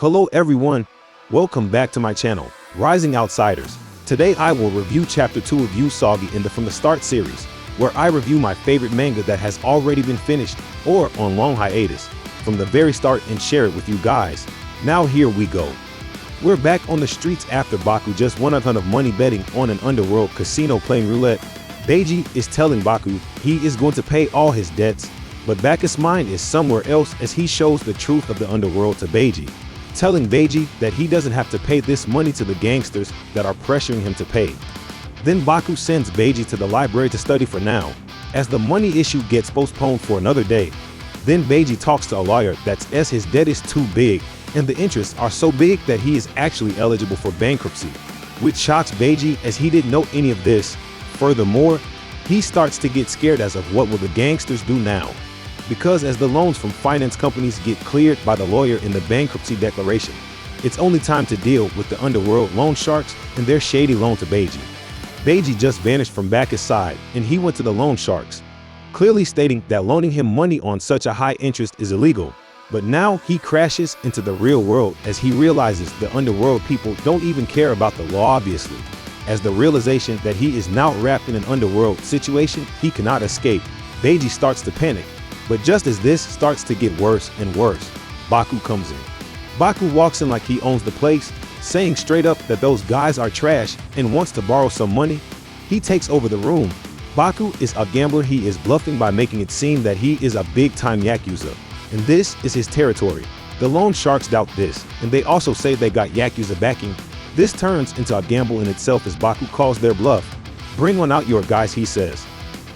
Hello everyone, welcome back to my channel, Rising Outsiders. Today I will review Chapter 2 of Usogui in the From the Start series, where I review my favorite manga that has already been finished or on long hiatus from the very start and share it with you guys. Now here we go. We're back on the streets after Baku just won a ton of money betting on an underworld casino playing roulette. Beiji is telling Baku he is going to pay all his debts, but Baku's mind is somewhere else as he shows the truth of the underworld to Beiji, telling Beiji that he doesn't have to pay this money to the gangsters that are pressuring him to pay. Then Baku sends Beiji to the library to study for now, as the money issue gets postponed for another day. Then Beiji talks to a lawyer that says his debt is too big and the interests are so big that he is actually eligible for bankruptcy, which shocks Beiji as he didn't know any of this. Furthermore, he starts to get scared as of what will the gangsters do now, because as the loans from finance companies get cleared by the lawyer in the bankruptcy declaration, it's only time to deal with the underworld loan sharks and their shady loan to Beiji. Beiji just vanished from Baku's side and he went to the loan sharks, clearly stating that loaning him money on such a high interest is illegal. But now he crashes into the real world as he realizes the underworld people don't even care about the law, obviously. As the realization that he is now wrapped in an underworld situation he cannot escape, Beiji starts to panic. But just as this starts to get worse and worse, Baku comes in. Baku walks in like he owns the place, saying straight up that those guys are trash and wants to borrow some money. He takes over the room. Baku is a gambler. He is bluffing by making it seem that he is a big-time Yakuza, and this is his territory. The loan sharks doubt this, and they also say they got Yakuza backing. This turns into a gamble in itself as Baku calls their bluff. "Bring one out, your guys," he says.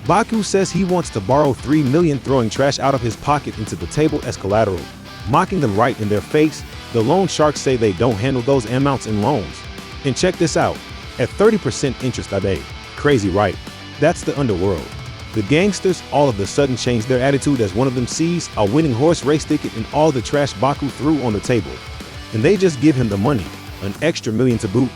Baku says he wants to borrow 3 million, throwing trash out of his pocket into the table as collateral, mocking them right in their face. The loan sharks say they don't handle those amounts in loans. And check this out, at 30% interest a day. Crazy, right? That's the underworld. The gangsters all of a sudden change their attitude as one of them sees a winning horse race ticket and all the trash Baku threw on the table, and they just give him the money, an extra million to boot.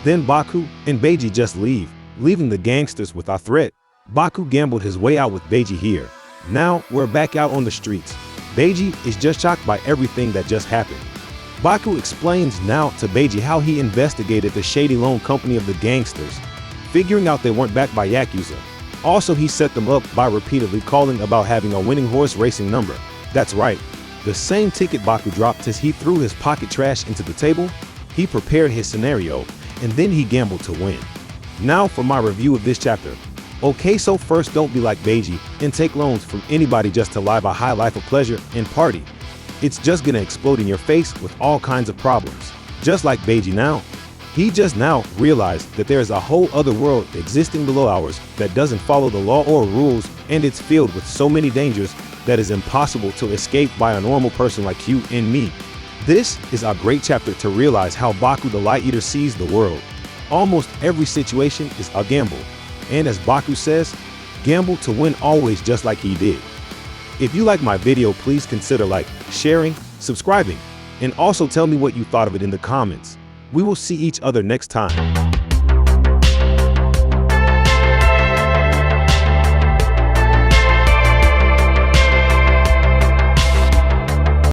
Then Baku and Beiji just leave, leaving the gangsters with a threat. Baku gambled his way out with Beiji here. Now we're back out on the streets. Beiji is just shocked by everything that just happened. Baku explains now to Beiji how he investigated the shady loan company of the gangsters, figuring out they weren't backed by Yakuza. Also, he set them up by repeatedly calling about having a winning horse racing number. That's right, the same ticket Baku dropped as he threw his pocket trash into the table. He prepared his scenario, and then he gambled to win. Now for my review of this chapter. Okay, so first, don't be like Beiji and take loans from anybody just to live a high life of pleasure and party. It's just gonna explode in your face with all kinds of problems. Just like Beiji now. He just now realized that there is a whole other world existing below ours that doesn't follow the law or rules, and it's filled with so many dangers that is impossible to escape by a normal person like you and me. This is a great chapter to realize how Baku the Light Eater sees the world. Almost every situation is a gamble. And as Baku says, gamble to win always, just like he did. If you like my video, please consider sharing, subscribing, and also tell me what you thought of it in the comments. We will see each other next time.